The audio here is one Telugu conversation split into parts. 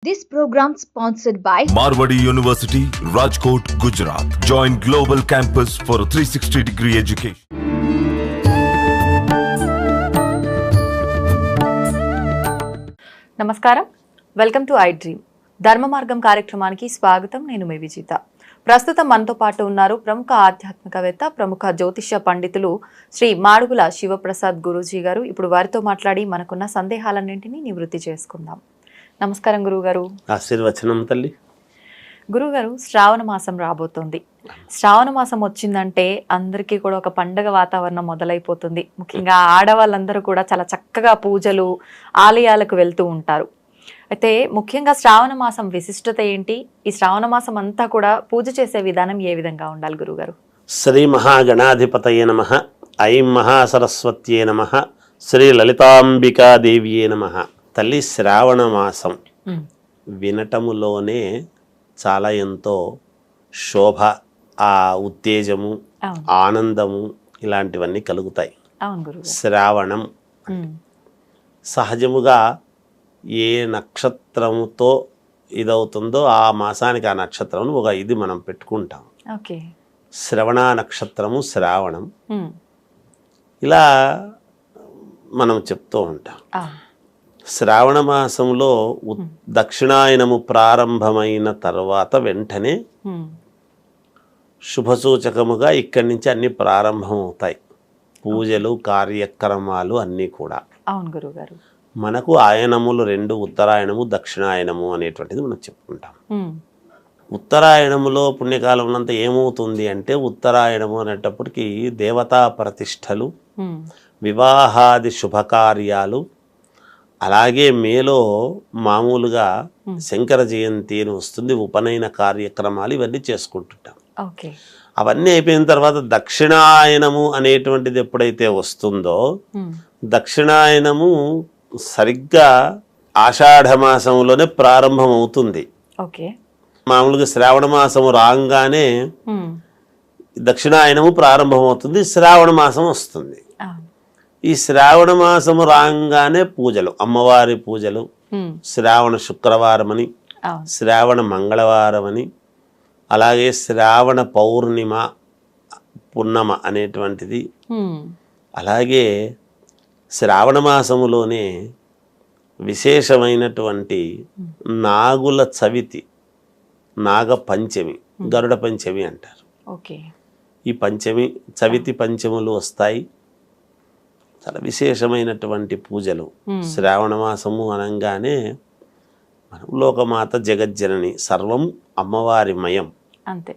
This program sponsored by Marwadi University, Rajkot, Gujarat. Join Global Campus for a 360-degree education. నమస్కారం, వెల్కమ్ టు ఐ డ్రీమ్. ధర్మ మార్గం కార్యక్రమానికి స్వాగతం. నేను మీ విజిత. ప్రస్తుతం మనతో పాటు ఉన్నారు ప్రముఖ ఆధ్యాత్మికవేత్త, ప్రముఖ జ్యోతిష పండితులు శ్రీ మాడుగుల శివప్రసాద్ గురూజీ గారు. ఇప్పుడు వారితో మాట్లాడి మనకున్న సందేహాలన్నింటినీ నివృత్తి చేసుకుందాం. నమస్కారం గురువుగారు. ఆశీర్వచనం తల్లి. గురువుగారు, శ్రావణ మాసం రాబోతోంది. శ్రావణ మాసం వచ్చిందంటే అందరికీ కూడా ఒక పండగ వాతావరణం మొదలైపోతుంది. ముఖ్యంగా ఆడవాళ్ళందరూ కూడా చాలా చక్కగా పూజలు, ఆలయాలకు వెళ్తూ ఉంటారు. అయితే ముఖ్యంగా శ్రావణ మాసం విశిష్టత ఏంటి? ఈ శ్రావణ మాసం అంతా కూడా పూజ చేసే విధానం ఏ విధంగా ఉండాలి గురువుగారు? శ్రీ మహాగణాధిపతయే నమః. ఐం మహాసరస్వత్యే నమః. శ్రీ లలితాంబికాదేవియే నమః. తల్లి, శ్రావణ మాసం వినటములోనే చాలా ఎంతో శోభ, ఆ ఉత్తేజము, ఆనందము ఇలాంటివన్నీ కలుగుతాయి. శ్రావణం సహజముగా ఏ నక్షత్రముతో ఇదవుతుందో ఆ మాసానికి ఆ నక్షత్రం ఒక ఇది మనం పెట్టుకుంటాం. శ్రవణ నక్షత్రము, శ్రావణం, ఇలా మనం చెప్తూ ఉంటాం. శ్రావణ మాసంలో దక్షిణాయనము ప్రారంభమైన తర్వాత వెంటనే శుభసూచకముగా ఇక్కడి నుంచి అన్ని ప్రారంభమవుతాయి. పూజలు, కార్యక్రమాలు అన్నీ కూడా. అవును గురుగారు. మనకు ఆయనములు రెండు, ఉత్తరాయణము, దక్షిణాయనము అనేటువంటిది మనం చెప్పుకుంటాం. ఉత్తరాయణములో పుణ్యకాలంలో అంతా ఏమవుతుంది అంటే, ఉత్తరాయణము అనేటప్పటికీ దేవతా ప్రతిష్టలు, వివాహాది శుభకార్యాలు, అలాగే మేలో మామూలుగా శంకర జయంతి అని వస్తుంది, ఉపనయన కార్యక్రమాలు, ఇవన్నీ చేసుకుంటుంటాం. అవన్నీ అయిపోయిన తర్వాత దక్షిణాయనము అనేటువంటిది ఎప్పుడైతే వస్తుందో, దక్షిణాయనము సరిగ్గా ఆషాఢ మాసంలోనే ప్రారంభం అవుతుంది. మామూలుగా శ్రావణ మాసము రాగానే దక్షిణాయనము ప్రారంభమవుతుంది, శ్రావణ మాసం వస్తుంది. ఈ శ్రావణ మాసము రాగానే పూజలు, అమ్మవారి పూజలు, శ్రావణ శుక్రవారం అని, శ్రావణ మంగళవారం అని, అలాగే శ్రావణ పౌర్ణిమ, పున్నమ అనేటువంటిది. అలాగే శ్రావణ మాసములోనే విశేషమైనటువంటి నాగుల చవితి, నాగ పంచమి, గరుడ పంచమి అంటారు. ఈ పంచమి, చవితి పంచములు వస్తాయి. చాలా విశేషమైనటువంటి పూజలు. శ్రావణ మాసము అనగానే మనం లోకమాత జగజ్జనని, సర్వం అమ్మవారిమయం. అంతే,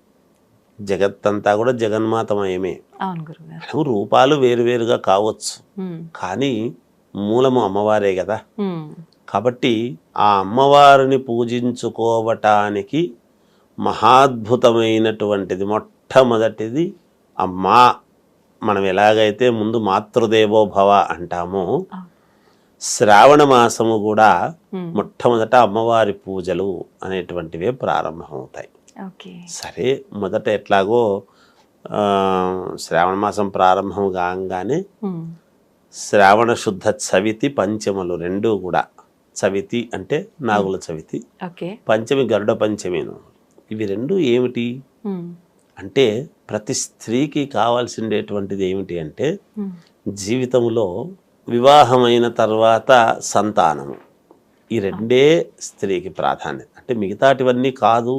జగత్తంతా కూడా జగన్మాతమయమే. రూపాలు వేరువేరుగా కావచ్చు, కానీ మూలము అమ్మవారే కదా. కాబట్టి ఆ అమ్మవారిని పూజించుకోవటానికి మహాద్భుతమైనటువంటిది మొట్టమొదటిది అమ్మా. మనం ఎలాగైతే ముందు మాతృదేవో భవ అంటామో, శ్రావణ మాసము కూడా మొట్టమొదట అమ్మవారి పూజలు అనేటువంటివే ప్రారంభమవుతాయి. సరే, మొదట ఎట్లాగో శ్రావణ మాసం ప్రారంభం కాగానే శ్రావణ శుద్ధ చవితి, పంచములు రెండూ కూడా. చవితి అంటే నాగుల చవితి, పంచమి గరుడ పంచమిను. ఇవి రెండు ఏమిటి అంటే, ప్రతి స్త్రీకి కావాల్సిండేటువంటిది ఏమిటి అంటే, జీవితంలో వివాహమైన తర్వాత సంతానము, ఈ రెండే స్త్రీకి ప్రాధాన్యత. అంటే మిగతాటివన్నీ కాదు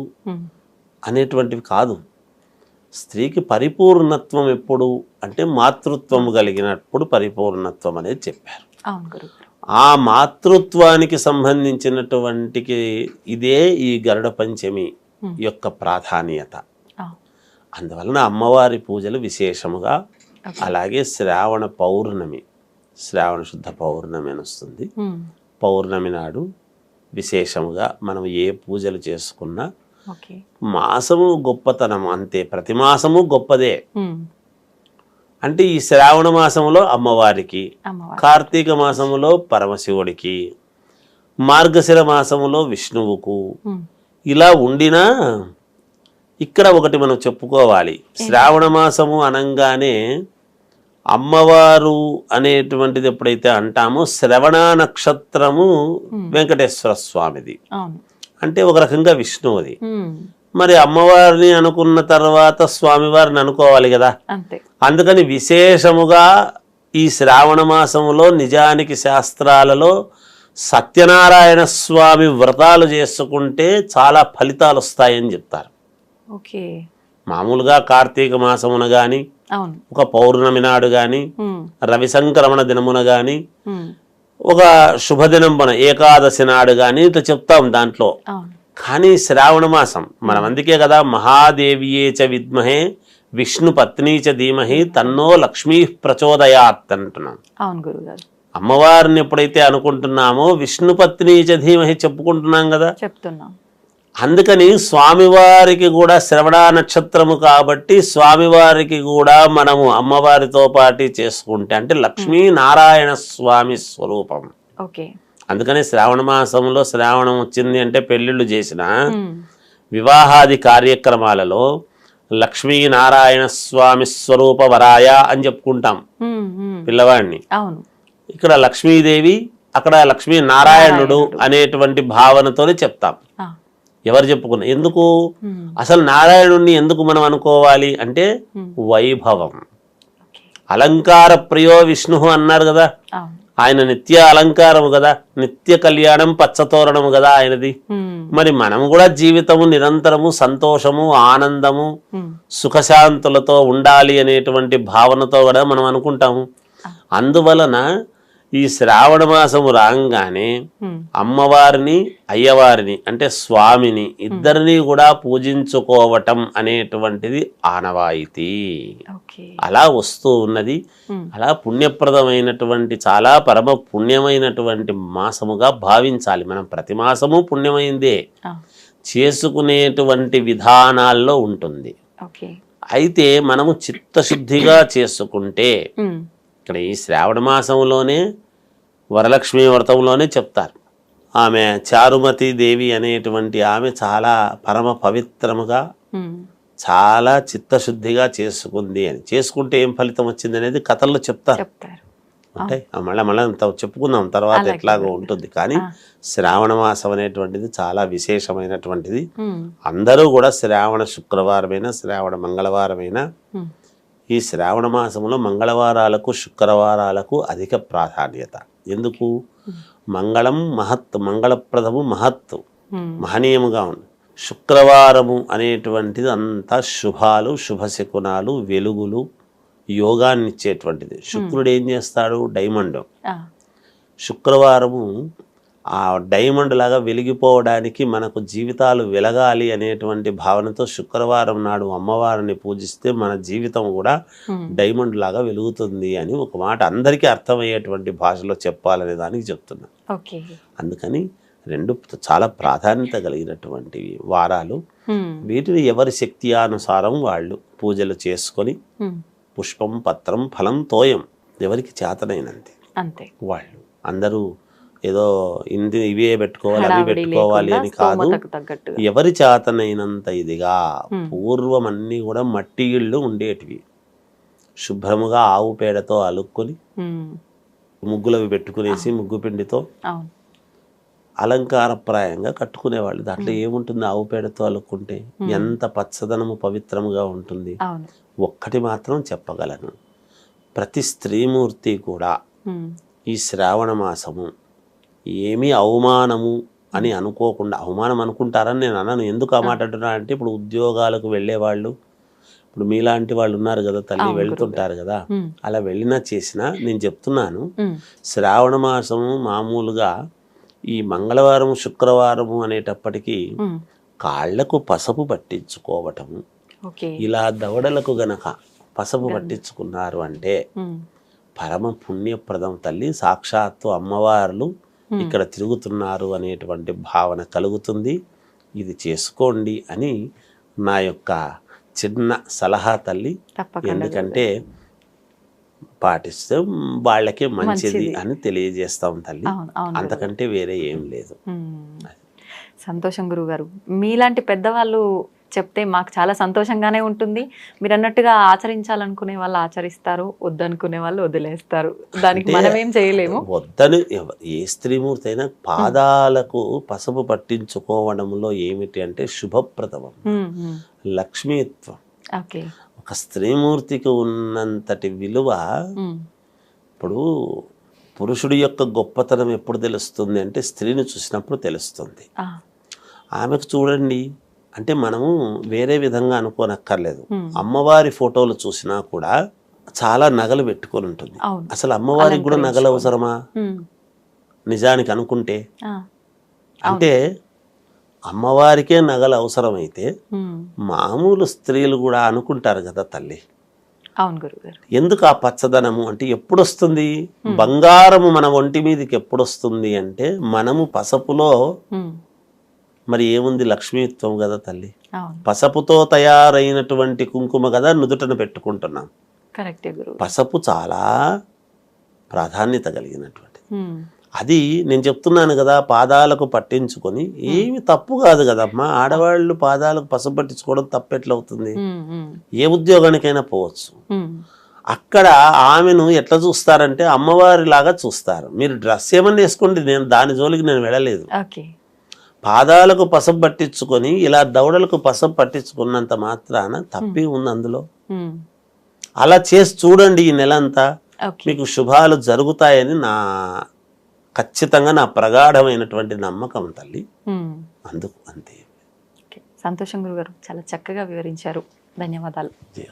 అనేటువంటివి కాదు. స్త్రీకి పరిపూర్ణత్వం ఎప్పుడు అంటే, మాతృత్వము కలిగినప్పుడు పరిపూర్ణత్వం అనేది చెప్పారు. ఆ మాతృత్వానికి సంబంధించినటువంటి ఇదే ఈ గరుడ పంచమి యొక్క ప్రాధాన్యత. అందువలన అమ్మవారి పూజలు విశేషముగా. అలాగే శ్రావణ పౌర్ణమి, శ్రావణ శుద్ధ పౌర్ణమి అని వస్తుంది. పౌర్ణమి నాడు విశేషముగా మనం ఏ పూజలు చేసుకున్నా, మాసము గొప్పతనం అంతే, ప్రతి మాసము గొప్పదే. అంటే ఈ శ్రావణ మాసములో అమ్మవారికి, కార్తీక మాసములో పరమశివుడికి, మార్గశిర మాసములో విష్ణువుకు, ఇలా ఉండినా ఇక్కడ ఒకటి మనం చెప్పుకోవాలి. శ్రావణ మాసము అనంగానే అమ్మవారు అనేటువంటిది ఎప్పుడైతే అంటామో శ్రవణ నక్షత్రము వెంకటేశ్వర స్వామిది, అవును. అంటే ఒక రకంగా విష్ణువుది. ఉమ్. మరి అమ్మవారిని అనుకున్న తర్వాత స్వామివారిని అనుకోవాలి కదా. అంతే. అందుకని విశేషముగా ఈ శ్రావణ మాసములో నిజానికి శాస్త్రాలలో సత్యనారాయణ స్వామి వ్రతాలు చేసుకుంటే చాలా ఫలితాలు వస్తాయని చెప్తారు. ఓకే. మామూలుగా కార్తీక మాసమున గాని, అవును. ఒక పౌర్ణమి నాడు గాని, ఉమ్. రవి సంక్రమణ దినమున గాని, ఉమ్. ఒక శుభదినంబన ఏకాదశి నాడు గాని ఇట్లా చెప్తాం దాంట్లో. అవును. కానీ శ్రావణ మాసం మనం అందుకే కదా మహాదేవియే చ విద్మహే విష్ణు పత్నీ చ ధీమహి తన్నో లక్ష్మీ ప్రచోదయాత్ అంటున్నాం. అవును గురుగారు. అమ్మవారిని ఎప్పుడైతే అనుకుంటున్నామో విష్ణు పత్నీ చ ధీమహి చెప్పుకుంటున్నాం కదా. చెప్తున్నాం. అందుకని స్వామివారికి కూడా శ్రవణ నక్షత్రము కాబట్టి స్వామివారికి కూడా మనము అమ్మవారితో పాటు చేసుకుంటే అంటే లక్ష్మీ నారాయణ స్వామి స్వరూపం. ఓకే. అందుకని శ్రావణ మాసంలో శ్రావణం వచ్చింది అంటే పెళ్లిళ్ళు చేసిన ఉమ్. వివాహాది కార్యక్రమాలలో లక్ష్మీనారాయణ స్వామి స్వరూప వరాయ అని చెప్పుకుంటాం ఉమ్. ఉమ్. పిల్లవాడిని. అవును. ఇక్కడ లక్ష్మీదేవి, అక్కడ లక్ష్మీనారాయణుడు అనేటువంటి భావనతోనే చెప్తాం. ఆ. ఎవరు చెప్పుకున్నా ఎందుకు ఉమ్. అసలు నారాయణుడిని ఎందుకు మనం అనుకోవాలి అంటే వైభవం. ఓకే. అలంకార ప్రియో విష్ణు అన్నారు కదా. అవును. ఆయన నిత్య అలంకారము కదా, నిత్య కళ్యాణం పచ్చతోరణము కదా ఆయనది. ఉమ్. మరి మనం కూడా జీవితము నిరంతరము సంతోషము ఆనందము ఉమ్. సుఖశాంతులతో ఉండాలి అనేటువంటి భావనతో కూడా మనం అనుకుంటాము. అందువలన ఈ శ్రావణ మాసము రాగానే ఉమ్. అమ్మవారిని అయ్యవారిని అంటే స్వామిని ఇద్దరిని కూడా పూజించుకోవటం అనేటువంటిది ఆనవాయితీ. ఓకే. అలా వస్తూ ఉన్నది. ఉమ్. అలా పుణ్యప్రదమైనటువంటి చాలా పరమ పుణ్యమైనటువంటి మాసముగా భావించాలి మనం. ప్రతి మాసము పుణ్యమైందే, ఆ. చేసుకునేటువంటి విధానాల్లో ఉంటుంది. ఓకే. అయితే మనము చిత్తశుద్ధిగా చేసుకుంటే ఉమ్. ఇక్కడ ఈ శ్రావణ మాసంలోనే వరలక్ష్మి వ్రతంలోనే చెప్తారు. ఆమె చారుమతి దేవి అనేటువంటి ఆమె చాలా పరమ పవిత్రముగా ఉమ్. చాలా చిత్తశుద్ధిగా చేసుకుంది అని. చేసుకుంటే ఏం ఫలితం వచ్చింది అనేది కథల్లో చెప్తారు. చెప్తారు. అంటే మళ్ళీ చెప్పుకుందాం తర్వాత అలాగే. ఎట్లాగో ఉంటుంది. కానీ శ్రావణ మాసం అనేటువంటిది చాలా విశేషమైనటువంటిది. ఉమ్. అందరూ కూడా శ్రావణ శుక్రవారమైనా శ్రావణ మంగళవారమైనా ఉమ్. ఈ శ్రావణ మాసంలో మంగళవారాలకు శుక్రవారాలకు అధిక ప్రాధాన్యత. ఎందుకు? మంగళం మహత్, మంగళప్రదము మహత్తు, ఉమ్. మహనీయముగా ఉంది. శుక్రవారము అనేటువంటిది అంతా శుభాలు, శుభశకునాలు, వెలుగులు, యోగాన్ని ఇచ్చేటువంటిది. శుక్రుడు ఏం చేస్తాడు? డైమండ్. ఆ. శుక్రవారము ఆ డైమండ్ లాగా వెలిగిపోవడానికి, మనకు జీవితాలు వెలగాలి అనేటువంటి భావనతో శుక్రవారం నాడు అమ్మవారిని పూజిస్తే మన జీవితం కూడా డైమండ్ లాగా వెలుగుతుంది అని ఒక మాట అందరికీ అర్థమయ్యేటువంటి భాషలో చెప్పాలనే దానికి చెప్తున్నా. ఓకే. అందుకని రెండు చాలా ప్రాధాన్యత కలిగినటువంటి వారాలు. వీటిని ఎవరి శక్తి అనుసారం వాళ్ళు పూజలు చేసుకొని పుష్పం పత్రం ఫలం తోయం ఎవరికి చేతనైనంతే అంతే. వాళ్ళు అందరూ ఏదో ఇవే పెట్టుకోవాలి అవి పెట్టుకోవాలి అని కాదు. ఎవరి చేతనైనంత ఇదిగా. పూర్వం అన్నీ కూడా మట్టి ఇళ్ళు ఉండేటివి. శుభ్రముగా ఆవు పేడతో అలుక్కొని ముగ్గులవి పెట్టుకునేసి ముగ్గు పిండితో అలంకారప్రాయంగా కట్టుకునేవాళ్ళు. దాంట్లో ఏముంటుంది? ఆవు పేడతో అలుక్కుంటే ఎంత పచ్చదనము పవిత్రముగా ఉంటుంది. ఒక్కటి మాత్రం చెప్పగలను, ప్రతి స్త్రీమూర్తి కూడా ఈ శ్రావణ మాసము ఏమీ అవమానము అని అనుకోకుండా, అవమానం అనుకుంటారని నేను అన్నాను. ఎందుకు ఆ మాట అంటున్నా అంటే, ఇప్పుడు ఉద్యోగాలకు వెళ్ళేవాళ్ళు, ఇప్పుడు మీలాంటి వాళ్ళు ఉన్నారు కదా తల్లి, వెళ్తుంటారు కదా, అలా వెళ్ళినా చేసినా నేను చెప్తున్నాను, శ్రావణ మాసము మామూలుగా ఈ మంగళవారం శుక్రవారము అనేటప్పటికీ కాళ్లకు పసుపు పట్టించుకోవటము, ఇలా దవడలకు గనక పసుపు పట్టించుకున్నారు అంటే పరమ పుణ్యప్రదం. తల్లి సాక్షాత్తు అమ్మవార్లు ఇక్కడ తిరుగుతున్నారు అనేటువంటి భావన కలుగుతుంది. ఇది చేసుకోండి అని నా యొక్క చిన్న సలహా తల్లి. ఎందుకంటే పాటిస్తే వాళ్ళకే మంచిది అని తెలియజేస్తాం తల్లి, అంతకంటే వేరే ఏం లేదు. సంతోషం గురుగారు. మీలాంటి పెద్దవాళ్ళు చెప్తే మాకు చాలా సంతోషంగానే ఉంటుంది. మీరు అన్నట్టుగా ఆచరించాలనుకునే వాళ్ళు ఆచరిస్తారు, వద్దనుకునే వాళ్ళు వదిలేస్తారు. దానికి మనం ఏం చేయలేము. వద్దని ఏ స్త్రీమూర్తి అయినా పాదాలకు పసుపు పట్టించుకోవడంలో ఏమిటి అంటే శుభప్రదం, లక్ష్మీత్వం. ఓకే. ఒక స్త్రీమూర్తికి ఉన్నంతటి విలువ ఇప్పుడు పురుషుడి యొక్క గొప్పతనం ఎప్పుడు తెలుస్తుంది అంటే స్త్రీని చూసినప్పుడు తెలుస్తుంది. ఆమెకు చూడండి అంటే మనము వేరే విధంగా అనుకోనక్కర్లేదు. అమ్మవారి ఫోటోలు చూసినా కూడా చాలా నగలు పెట్టుకొని ఉంటుంది. అసలు అమ్మవారికి కూడా నగలు అవసరమా నిజానికి అనుకుంటే? అంటే అమ్మవారికే నగలు అవసరమైతే మామూలు స్త్రీలు కూడా అనుకుంటారు కదా తల్లి. అవును గురుగారు. ఎందుకు ఆ పచ్చదనము అంటే ఎప్పుడు వస్తుంది? బంగారము మన ఒంటి మీదకి ఎప్పుడు వస్తుంది అంటే మనము పసుపులో మరి ఏముంది? లక్ష్మీత్వం కదా తల్లి. పసుపుతో తయారైనటువంటి కుంకుమ కదా నుదుటను పెట్టుకుంటున్నాం. పసుపు చాలా ప్రాధాన్యత కలిగినటువంటి అది. నేను చెప్తున్నాను కదా, పాదాలకు పట్టించుకొని ఏమి తప్పు కాదు కదమ్మా. ఆడవాళ్ళు పాదాలకు పసుపు పట్టించుకోవడం తప్పెట్లవుతుంది? ఏ ఉద్యోగానికైనా పోవచ్చు. అక్కడ ఆమెను ఎట్లా చూస్తారంటే అమ్మవారి లాగా చూస్తారు. మీరు డ్రెస్ ఏమన్నా వేసుకోండి, నేను దాని జోలికి నేను వెళ్ళలేదు. పాదాలకు పసుపు పట్టించుకొని ఇలా దవడలకు పసుపు పట్టించుకున్నంత మాత్రాన తప్పి ఉంది అందులో? అలా చేసి చూడండి ఈ నెలంతా, మీకు శుభాలు జరుగుతాయని ఖచ్చితంగా నా ప్రగాఢమైనటువంటి నమ్మకం తల్లి. అందుకు అంతే. సంతోషం గురుగారు, చాలా చక్కగా వివరించారు. ధన్యవాదాలు. జయ.